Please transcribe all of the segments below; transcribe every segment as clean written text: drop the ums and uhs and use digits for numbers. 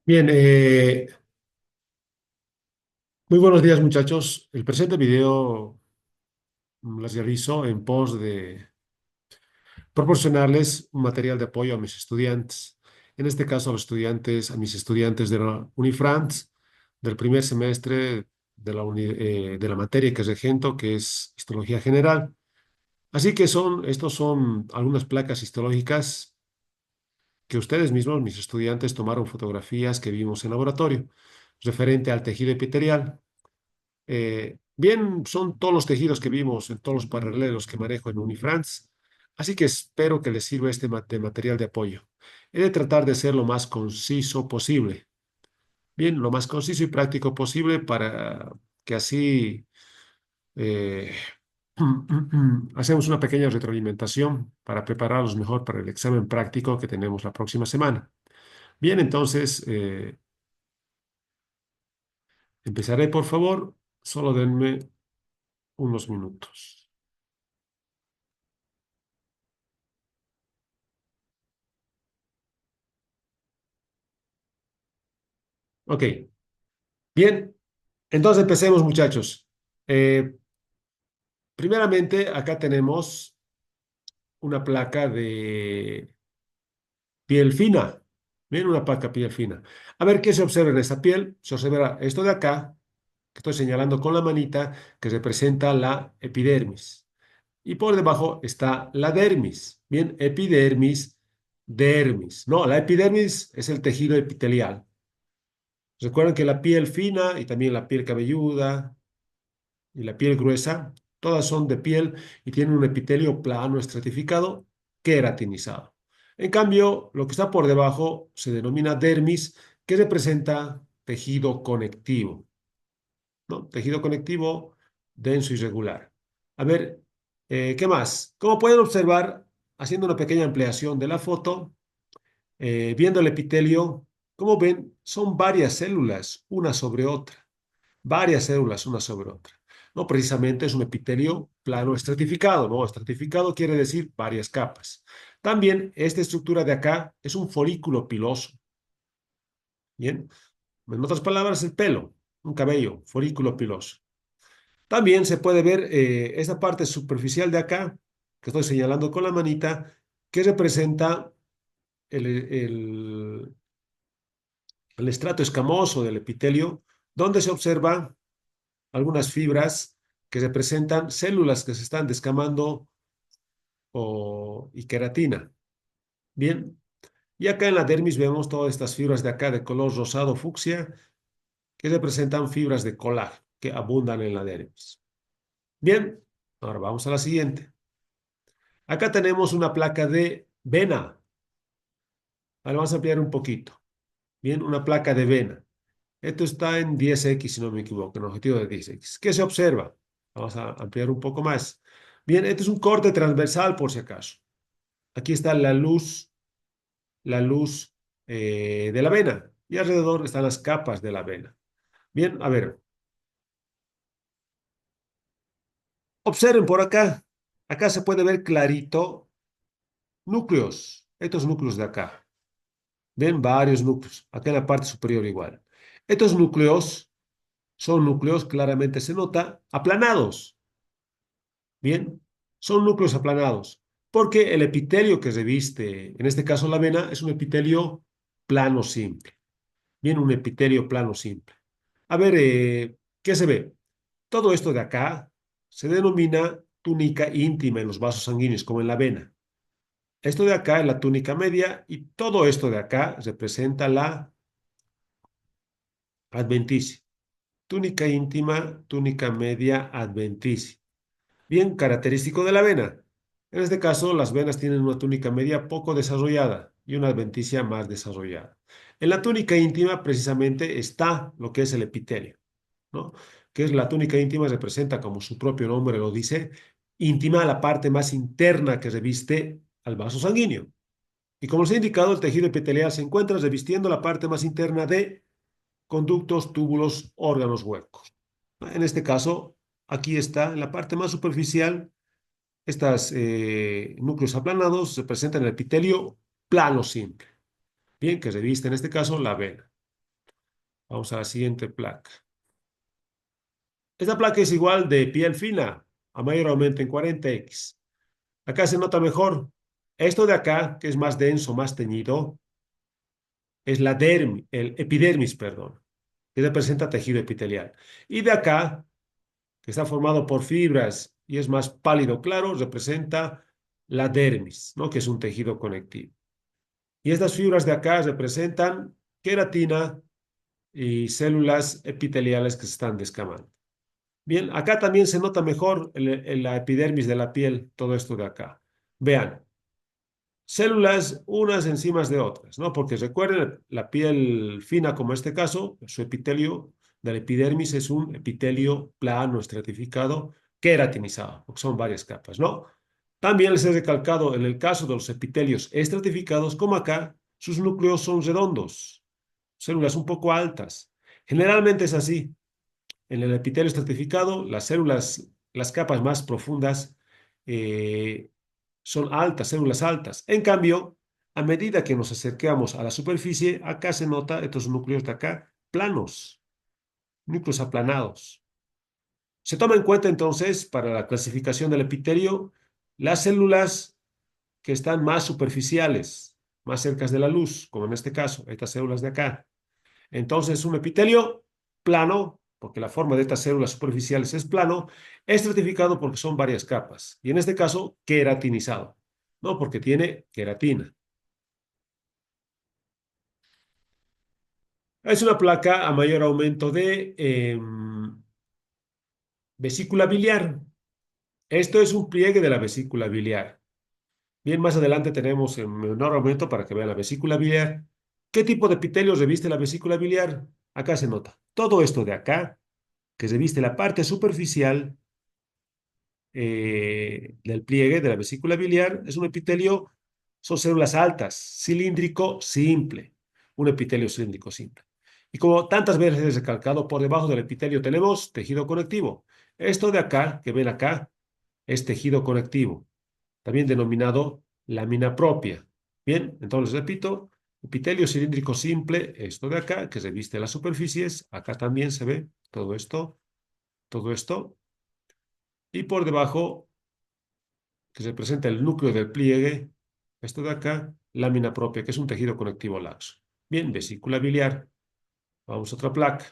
Bien, muy buenos días muchachos. El presente video las realizo en pos de proporcionarles un material de apoyo a mis estudiantes. En este caso a mis estudiantes de la Unifrance, del primer semestre de la materia que regento, que es Histología General. Así que estos son algunas placas histológicas que ustedes mismos, mis estudiantes, tomaron fotografías que vimos en laboratorio, referente al tejido epitelial. Bien, son todos los tejidos que vimos en todos los paralelos que manejo en Unifrance, así que espero que les sirva este material de apoyo. He de tratar de ser lo más conciso posible, bien, lo más conciso y práctico posible para que así eh, hacemos una pequeña retroalimentación para prepararlos mejor para el examen práctico que tenemos la próxima semana. Bien, entonces empezaré, por favor, solo denme unos minutos. Ok, bien. Entonces empecemos, muchachos. Eh, Primeramente, acá tenemos una placa de piel fina. Miren, una placa piel fina. A ver, ¿qué se observa en esta piel? Se observa esto de acá, que estoy señalando con la manita, que representa la epidermis. Y por debajo está la dermis. Bien, epidermis, dermis. No, la epidermis es el tejido epitelial. Recuerden que la piel fina y también la piel cabelluda y la piel gruesa, todas son de piel y tienen un epitelio plano estratificado queratinizado. En cambio, lo que está por debajo se denomina dermis, que representa tejido conectivo, ¿no? Tejido conectivo denso y regular. A ver, ¿qué más? Como pueden observar, haciendo una pequeña ampliación de la foto, viendo el epitelio, como ven, son varias células, una sobre otra varias células una sobre otra. No precisamente es un epitelio plano estratificado, ¿no? Estratificado quiere decir varias capas. También esta estructura de acá es un folículo piloso, ¿bien? En otras palabras, el pelo, un cabello, folículo piloso. También se puede ver esta parte superficial de acá, que estoy señalando con la manita, que representa el, el, el estrato escamoso del epitelio, donde se observa algunas fibras que representan células que se están descamando y queratina. Bien, y acá en la dermis vemos todas estas fibras de acá de color rosado fucsia que representan fibras de colágeno que abundan en la dermis. Bien, ahora vamos a la siguiente. Acá tenemos una placa de vena. Ahora vamos a ampliar un poquito. Bien, una placa de vena. Esto está en 10x, si no me equivoco, en objetivo de 10x. ¿Qué se observa? Vamos a ampliar un poco más. Bien, este es un corte transversal por si acaso. Aquí está la luz de la vena y alrededor están las capas de la vena. Bien, a ver, observen por acá. Acá se puede ver clarito núcleos, estos núcleos de acá. Ven varios núcleos, acá en la parte superior igual. Estos núcleos son núcleos, claramente se nota, aplanados. Bien, son núcleos aplanados, porque el epitelio que reviste, en este caso la vena, es un epitelio plano simple. Bien, un epitelio plano simple. A ver, ¿qué se ve? Todo esto de acá se denomina túnica íntima en los vasos sanguíneos, como en la vena. Esto de acá es la túnica media y todo esto de acá representa la adventicia. Túnica íntima, túnica media, adventicia. Bien característico de la vena. En este caso, las venas tienen una túnica media poco desarrollada y una adventicia más desarrollada. En la túnica íntima, precisamente, está lo que es el epitelio, ¿no? Que es la túnica íntima, representa, como su propio nombre lo dice, íntima la parte más interna que reviste al vaso sanguíneo. Y como les he indicado, el tejido epitelial se encuentra revistiendo la parte más interna de conductos, túbulos, órganos huecos. En este caso, aquí está, en la parte más superficial, estos núcleos aplanados se presentan en el epitelio plano simple. Bien, que reviste en este caso la vena. Vamos a la siguiente placa. Esta placa es igual de piel fina, a mayor aumento en 40X. Acá se nota mejor. Esto de acá, que es más denso, más teñido, es el epidermis, perdón, que representa tejido epitelial. Y de acá, que está formado por fibras y es más pálido claro, representa la dermis, ¿no? Que es un tejido conectivo. Y estas fibras de acá representan queratina y células epiteliales que se están descamando. Bien, acá también se nota mejor la epidermis de la piel, todo esto de acá. Vean, células unas encima de otras, ¿no? Porque recuerden, la piel fina, como este caso, su epitelio de la epidermis es un epitelio plano, estratificado, queratinizado, porque son varias capas, ¿no? También les he recalcado en el caso de los epitelios estratificados, como acá, sus núcleos son redondos, células un poco altas. Generalmente es así. En el epitelio estratificado, las células, las capas más profundas, eh, son altas, células altas. En cambio, a medida que nos acercamos a la superficie, acá se nota estos núcleos de acá planos, núcleos aplanados. Se toma en cuenta entonces para la clasificación del epitelio las células que están más superficiales, más cercas de la luz, como en este caso, estas células de acá. Entonces, un epitelio plano, porque la forma de estas células superficiales es plano, estratificado porque son varias capas. Y en este caso, queratinizado, ¿no? Porque tiene queratina. Es una placa a mayor aumento de vesícula biliar. Esto es un pliegue de la vesícula biliar. Bien, más adelante tenemos el menor aumento para que vean la vesícula biliar. ¿Qué tipo de epitelio reviste la vesícula biliar? Acá se nota. Todo esto de acá, que reviste la parte superficial del pliegue de la vesícula biliar, es un epitelio, son células altas, cilíndrico simple, un epitelio cilíndrico simple. Y como tantas veces he recalcado, por debajo del epitelio tenemos tejido conectivo. Esto de acá, que ven acá, es tejido conectivo, también denominado lámina propia. Bien, entonces repito, epitelio cilíndrico simple, esto de acá, que reviste las superficies, acá también se ve todo esto, y por debajo que representa el núcleo del pliegue, esto de acá, lámina propia, que es un tejido conectivo laxo. Bien, vesícula biliar. Vamos a otra placa.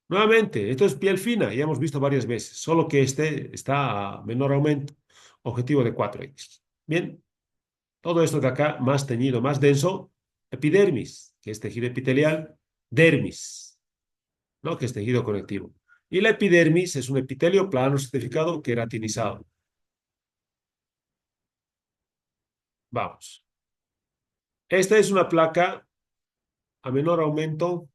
Nuevamente, esto es piel fina, ya hemos visto varias veces, solo que este está a menor aumento, objetivo de 4X. Bien, todo esto de acá, más teñido, más denso, epidermis, que es tejido epitelial, dermis, ¿no? Que es tejido conectivo. Y la epidermis es un epitelio plano certificado queratinizado. Vamos. Esta es una placa a menor aumento,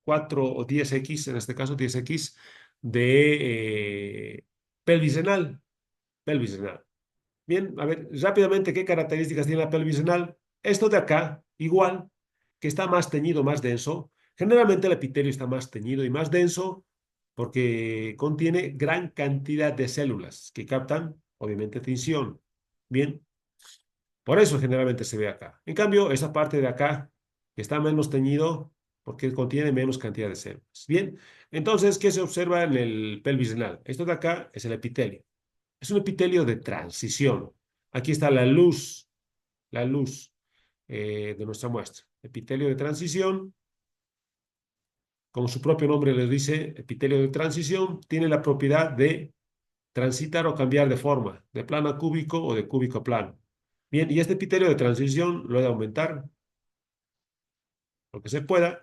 4 o 10X, en este caso 10X, de pelvis renal. Pelvis renal. Bien, a ver, rápidamente, ¿qué características tiene la pelvis renal? Esto de acá, igual, que está más teñido, más denso. Generalmente el epitelio está más teñido y más denso porque contiene gran cantidad de células que captan, obviamente, tinción. Bien, por eso generalmente se ve acá. En cambio, esa parte de acá que está menos teñido porque contiene menos cantidad de células. Bien, entonces, ¿qué se observa en el pelvis renal? Esto de acá es el epitelio. Es un epitelio de transición. Aquí está la luz de nuestra muestra. Epitelio de transición, como su propio nombre le dice, epitelio de transición, tiene la propiedad de transitar o cambiar de forma, de plano a cúbico o de cúbico a plano. Bien, y este epitelio de transición lo he de aumentar lo que se pueda.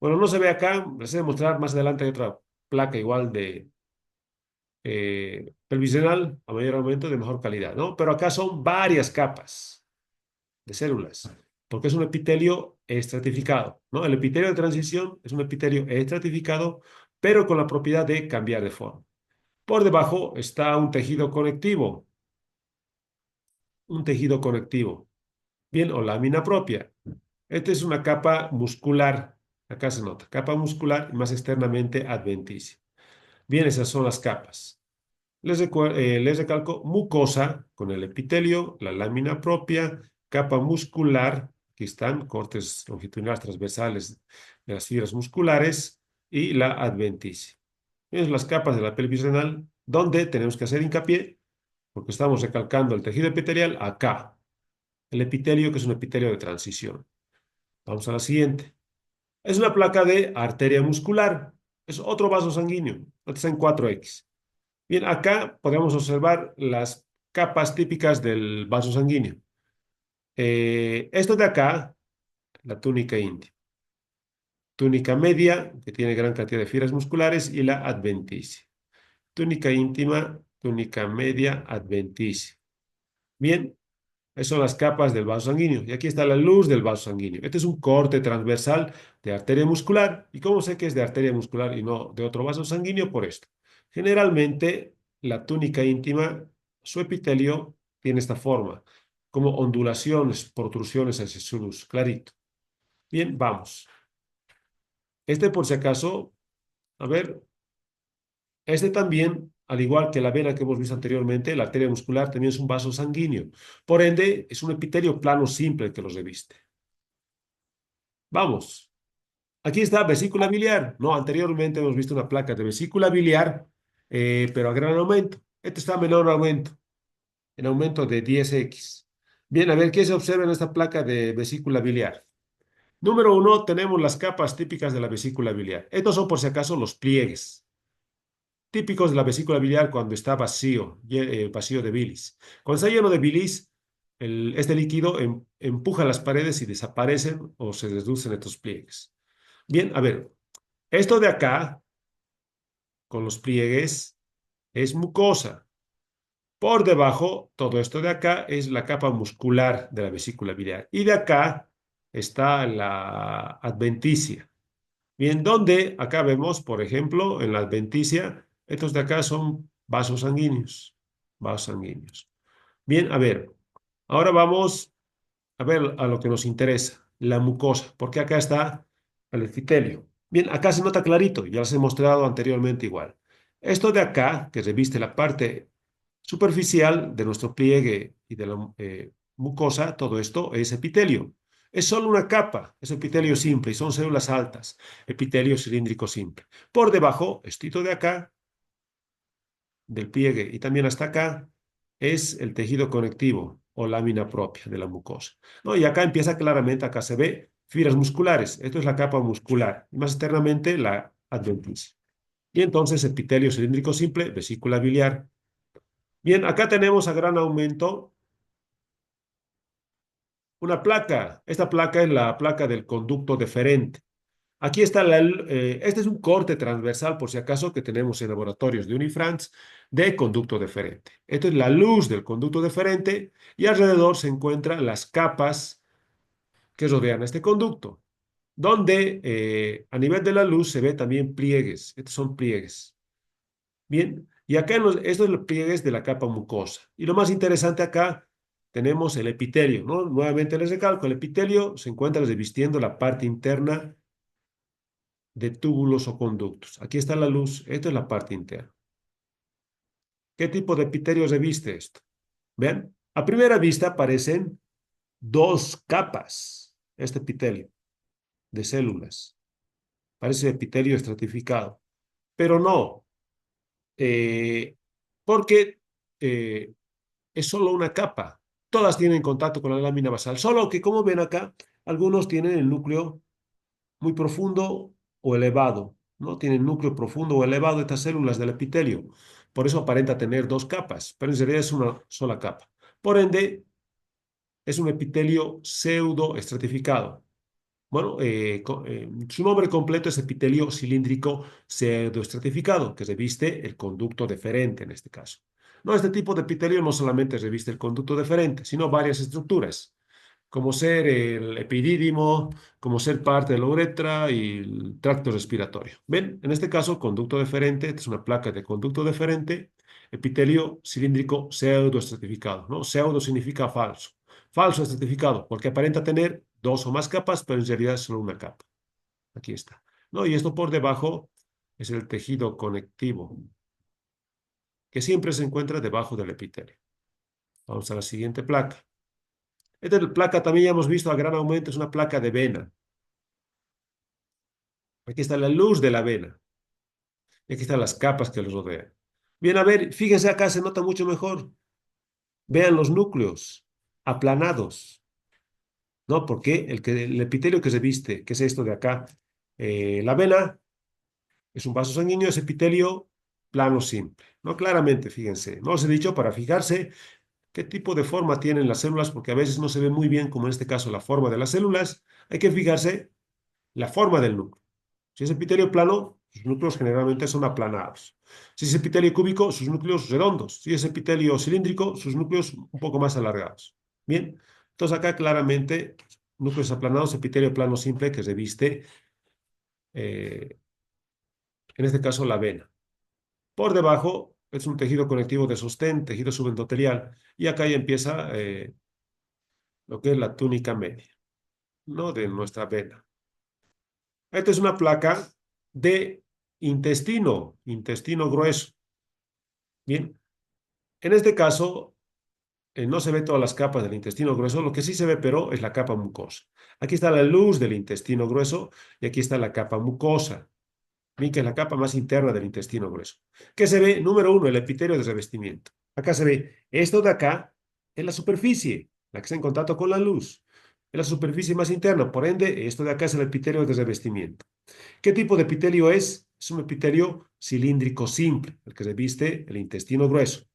Bueno, no se ve acá, les he de mostrar más adelante hay otra placa igual de pelvisional a mayor aumento de mejor calidad, ¿no? Pero acá son varias capas de células, porque es un epitelio estratificado, ¿no? El epitelio de transición es un epitelio estratificado, pero con la propiedad de cambiar de forma. Por debajo está un tejido conectivo, un tejido conectivo. Bien, o lámina propia. Esta es una capa muscular. Acá se nota, capa muscular y más externamente adventicia. Bien, esas son las capas. Les recalco mucosa con el epitelio, la lámina propia, capa muscular, aquí están cortes longitudinales transversales de las fibras musculares y la adventicia. Esas son las capas de la pelvis renal, donde tenemos que hacer hincapié, porque estamos recalcando el tejido epitelial acá, el epitelio que es un epitelio de transición. Vamos a la siguiente. Es una placa de arteria muscular, es otro vaso sanguíneo, está en 4X. Bien, acá podemos observar las capas típicas del vaso sanguíneo. Esto de acá, la túnica íntima. Túnica media, que tiene gran cantidad de fibras musculares, y la adventicia. Túnica íntima, túnica media, adventicia. Bien, esas son las capas del vaso sanguíneo. Y aquí está la luz del vaso sanguíneo. Este es un corte transversal de arteria muscular. ¿Y cómo sé que es de arteria muscular y no de otro vaso sanguíneo? Por esto. Generalmente, la túnica íntima, su epitelio tiene esta forma, como ondulaciones, protrusiones hacia su luz, clarito. Bien, vamos. Este, por si acaso, a ver, este también, al igual que la vena que hemos visto anteriormente, la arteria muscular también es un vaso sanguíneo. Por ende, es un epitelio plano simple el que los reviste. Vamos. Aquí está vesícula biliar. No, anteriormente hemos visto una placa de vesícula biliar, pero a gran aumento. Este está a menor aumento, en aumento de 10X. Bien, a ver, ¿qué se observa en esta placa de vesícula biliar? Número uno, tenemos las capas típicas de la vesícula biliar. Estos son, por si acaso, los pliegues típicos de la vesícula biliar cuando está vacío, vacío de bilis. Cuando está lleno de bilis, este líquido empuja las paredes y desaparecen o se reducen estos pliegues. Bien, a ver, esto de acá, con los pliegues, es mucosa. Por debajo, todo esto de acá es la capa muscular de la vesícula biliar. Y de acá está la adventicia. Bien, donde acá vemos, por ejemplo, en la adventicia, estos de acá son vasos sanguíneos. Vasos sanguíneos. Bien, a ver, ahora vamos a ver a lo que nos interesa, la mucosa, porque acá está el epitelio. Bien, acá se nota clarito, ya les he mostrado anteriormente igual. Esto de acá, que reviste la parte superficial de nuestro pliegue y de la mucosa, todo esto es epitelio. Es solo una capa, es epitelio simple y son células altas, epitelio cilíndrico simple. Por debajo, estito de acá, del pliegue y también hasta acá, es el tejido conectivo o lámina propia de la mucosa. ¿No? Y acá empieza claramente, acá se ve fibras musculares. Esto es la capa muscular y más externamente la adventicia. Y entonces epitelio cilíndrico simple, vesícula biliar. Bien, acá tenemos a gran aumento una placa. Esta placa es la placa del conducto deferente. Aquí está este es un corte transversal, por si acaso, que tenemos en laboratorios de Unifrance de conducto deferente. Esto es la luz del conducto deferente y alrededor se encuentran las capas que rodean este conducto, donde a nivel de la luz se ve también pliegues. Estos son pliegues. Bien, y acá estos son los pliegues de la capa mucosa. Y lo más interesante acá tenemos el epitelio, ¿no? Nuevamente les recalco, el epitelio se encuentra revistiendo la parte interna de túbulos o conductos. Aquí está la luz, esta es la parte interna. ¿Qué tipo de epitelio reviste esto? Vean, a primera vista aparecen dos capas, este epitelio de células. Parece epitelio estratificado, pero no, eh, porque eh, es solo una capa. Todas tienen contacto con la lámina basal, solo que como ven acá, algunos tienen el núcleo muy profundo o elevado, ¿no? Tienen núcleo profundo o elevado estas células del epitelio. Por eso aparenta tener dos capas, pero en realidad es una sola capa. Por ende, es un epitelio pseudo estratificado. Bueno, su nombre completo es epitelio cilíndrico pseudoestratificado, que reviste el conducto deferente en este caso. No, este tipo de epitelio no solamente reviste el conducto deferente, sino varias estructuras como ser el epidídimo, como ser parte de la uretra y el tracto respiratorio. ¿Ven? En este caso, conducto deferente, esta es una placa de conducto deferente, epitelio cilíndrico pseudoestratificado, ¿no? Pseudo significa falso. Falso estratificado, porque aparenta tener dos o más capas, pero en realidad es solo una capa. Aquí está. ¿No? Y esto por debajo es el tejido conectivo, que siempre se encuentra debajo del epitelio. Vamos a la siguiente placa. Esta placa también ya hemos visto a gran aumento, es una placa de vena. Aquí está la luz de la vena. Y aquí están las capas que los rodean. Bien, a ver, fíjense acá, se nota mucho mejor. Vean los núcleos aplanados, ¿no? Porque el epitelio que se viste, que es esto de acá, la vena es un vaso sanguíneo, es epitelio plano simple, ¿no? Claramente, fíjense, no os he dicho para fijarse qué tipo de forma tienen las células, porque a veces no se ve muy bien, como en este caso, la forma de las células. Hay que fijarse la forma del núcleo. Si es epitelio plano, sus núcleos generalmente son aplanados. Si es epitelio cúbico, sus núcleos redondos. Si es epitelio cilíndrico, sus núcleos un poco más alargados. Bien, entonces acá claramente núcleos aplanados, epitelio plano simple que reviste, eh, en este caso, la vena. Por debajo es un tejido conectivo de sostén, tejido subendotelial, y acá ya empieza lo que es la túnica media, ¿no? De nuestra vena. Esta es una placa de intestino grueso. Bien, en este caso no se ve todas las capas del intestino grueso, lo que sí se ve, pero es la capa mucosa. Aquí está la luz del intestino grueso y aquí está la capa mucosa. Bien, que es la capa más interna del intestino grueso. ¿Qué se ve? Número uno, el epitelio de revestimiento. Acá se ve esto de acá, es la superficie, la que está en contacto con la luz. Es la superficie más interna, por ende, esto de acá es el epitelio de revestimiento. ¿Qué tipo de epitelio es? Es un epitelio cilíndrico simple, el que reviste el intestino grueso.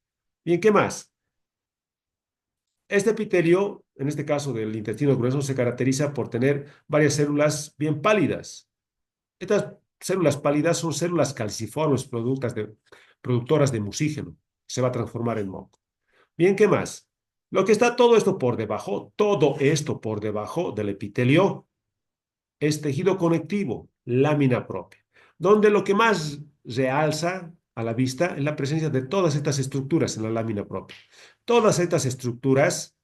Bien, ¿qué más? Este epitelio, en este caso del intestino grueso, se caracteriza por tener varias células bien pálidas. Estas células pálidas son células calciformes, productoras de mucígeno. Se va a transformar en moco. Bien, ¿qué más? Lo que está todo esto por debajo del epitelio es tejido conectivo, lámina propia, donde lo que más realza a la vista es la presencia de todas estas estructuras en la lámina propia. Todas estas estructuras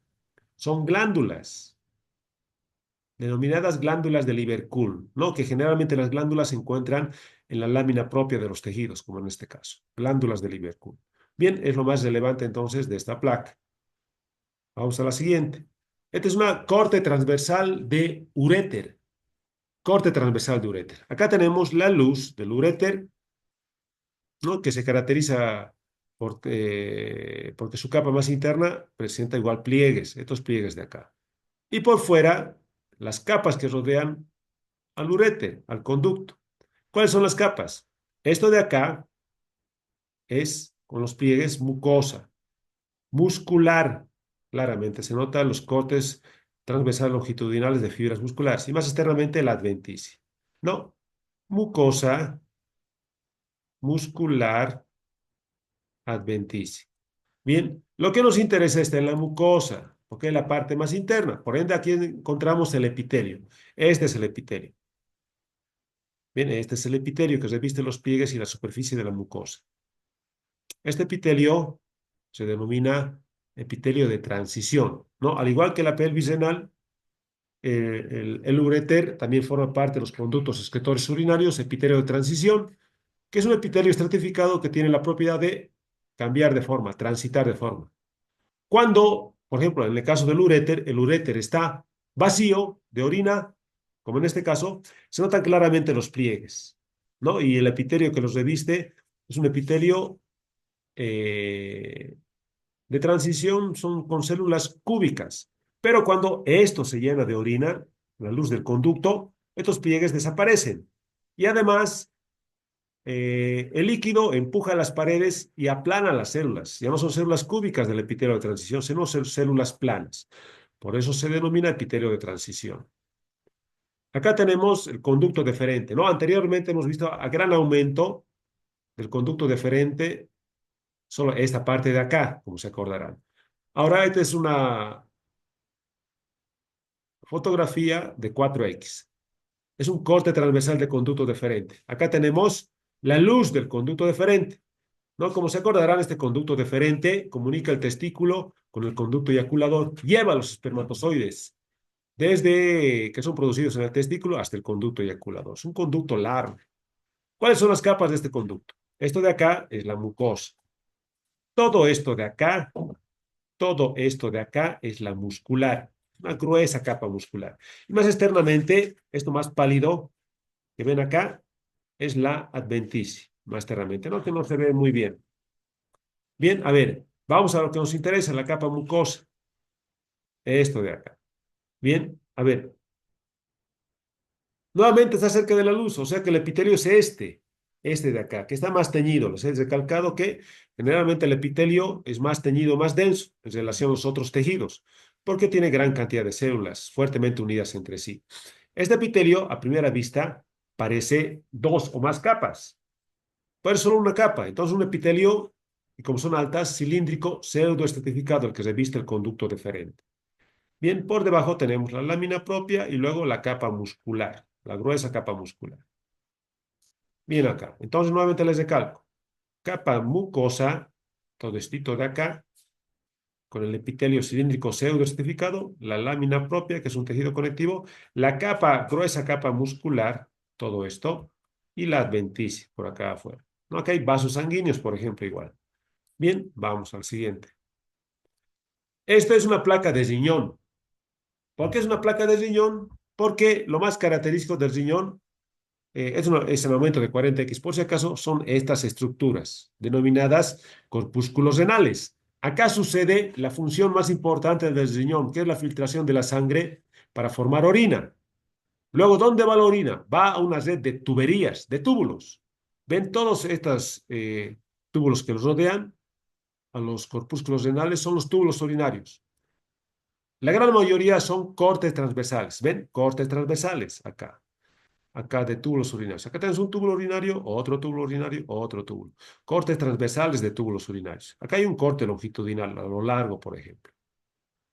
son glándulas, denominadas glándulas de Lieberkühn, ¿no? Que generalmente las glándulas se encuentran en la lámina propia de los tejidos, como en este caso, glándulas de Lieberkühn. Bien, es lo más relevante entonces de esta placa. Vamos a la siguiente. Esta es una corte transversal de uréter. Corte transversal de uréter. Acá tenemos la luz del uréter, ¿no? Que se caracteriza porque su capa más interna presenta igual pliegues, estos pliegues de acá. Y por fuera, las capas que rodean al uréter, al conducto. ¿Cuáles son las capas? Esto de acá es con los pliegues mucosa, muscular. Claramente se notan los cortes transversales longitudinales de fibras musculares y más externamente la adventicia. No, mucosa, muscular, adventicia. Bien, lo que nos interesa está en la mucosa, porque es la parte más interna. Por ende, aquí encontramos el epitelio. Este es el epitelio. Bien, este es el epitelio que reviste los pliegues y la superficie de la mucosa. Este epitelio se denomina epitelio de transición, ¿no? Al igual que la pelvis renal, el uréter también forma parte de los conductos excretores urinarios, epitelio de transición, que es un epitelio estratificado que tiene la propiedad de cambiar de forma, transitar de forma. Cuando, por ejemplo, en el caso del uréter, el uréter está vacío de orina, como en este caso, se notan claramente los pliegues, ¿no? Y el epitelio que los reviste es un epitelio eh, de transición, son con células cúbicas. Pero cuando esto se llena de orina, la luz del conducto, estos pliegues desaparecen. Y además, el líquido empuja las paredes y aplana las células. Ya no son células cúbicas del epitelio de transición, sino células planas. Por eso se denomina epitelio de transición. Acá tenemos el conducto deferente, ¿no? Anteriormente hemos visto a gran aumento del conducto deferente, solo esta parte de acá, como se acordarán. Ahora esta es una fotografía de 4X. Es un corte transversal de conducto deferente. Acá tenemos la luz del conducto deferente, ¿no? Como se acordarán, este conducto deferente comunica el testículo con el conducto eyaculador, lleva los espermatozoides desde que son producidos en el testículo hasta el conducto eyaculador. Es un conducto largo. ¿Cuáles son las capas de este conducto? Esto de acá es la mucosa. Todo esto de acá, todo esto de acá es la muscular, una gruesa capa muscular. Y más externamente, esto más pálido que ven acá es la adventicia, más externamente, ¿no? Que no se ve muy bien. Bien, a ver, vamos a lo que nos interesa, la capa mucosa, esto de acá. Bien, a ver, nuevamente está cerca de la luz, o sea que el epitelio es este de acá, que está más teñido. Les he recalcado que generalmente el epitelio es más teñido, más denso en relación a los otros tejidos, porque tiene gran cantidad de células fuertemente unidas entre sí. Este epitelio, a primera vista, parece dos o más capas, pero es solo una capa. Entonces, un epitelio, y como son altas, cilíndrico, pseudoestratificado, el que reviste el conducto deferente. Bien, por debajo tenemos la lámina propia y luego la capa muscular, la gruesa capa muscular. Bien acá. Entonces, nuevamente les recalco. Capa mucosa, todo esto de acá, con el epitelio cilíndrico pseudoestratificado, la lámina propia, que es un tejido conectivo, la capa, gruesa capa muscular, todo esto, y la adventicia por acá afuera. ¿No? Acá hay vasos sanguíneos, por ejemplo, igual. Bien, vamos al siguiente. Esto es una placa de riñón. ¿Por qué es una placa de riñón? Porque lo más característico del riñón es el aumento de 40X. Por si acaso, son estas estructuras denominadas corpúsculos renales. Acá sucede la función más importante del riñón, que es la filtración de la sangre para formar orina. Luego, ¿dónde va la orina? Va a una red de tuberías, de túbulos. ¿Ven todos estos túbulos que los rodean? A los corpúsculos renales son los túbulos urinarios. La gran mayoría son cortes transversales. ¿Ven? Cortes transversales acá. Acá de túbulos urinarios. Acá tenemos un túbulo urinario, otro túbulo urinario, otro túbulo. Cortes transversales de túbulos urinarios. Acá hay un corte longitudinal a lo largo, por ejemplo.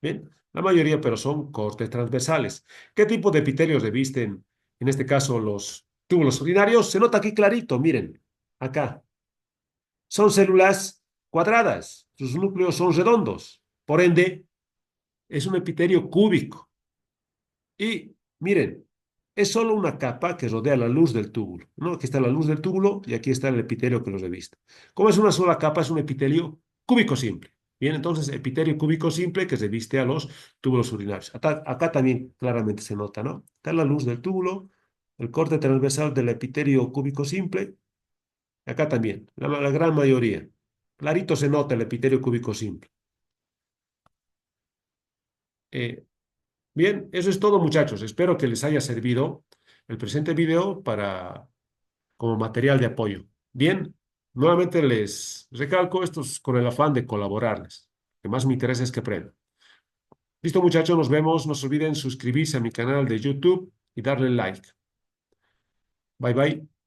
Bien, la mayoría, pero son cortes transversales. ¿Qué tipo de epitelios revisten, en este caso, los túbulos urinarios? Se nota aquí clarito, miren, acá. Son células cuadradas, sus núcleos son redondos. Por ende, es un epitelio cúbico. Y miren, es solo una capa que rodea la luz del túbulo, ¿no? Aquí está la luz del túbulo y aquí está el epitelio que lo reviste. Como es una sola capa, es un epitelio cúbico simple. Bien, entonces epitelio cúbico simple que reviste a los túbulos urinarios. Acá también claramente se nota, ¿no? Está la luz del túbulo, el corte transversal del epitelio cúbico simple. Acá también, la gran mayoría. Clarito se nota el epitelio cúbico simple. Eh, Bien, eso es todo, muchachos. Espero que les haya servido el presente video como material de apoyo. Bien, nuevamente les recalco esto es con el afán de colaborarles. Lo que más me interesa es que aprendan. Listo, muchachos, nos vemos. No se olviden suscribirse a mi canal de YouTube y darle like. Bye, bye.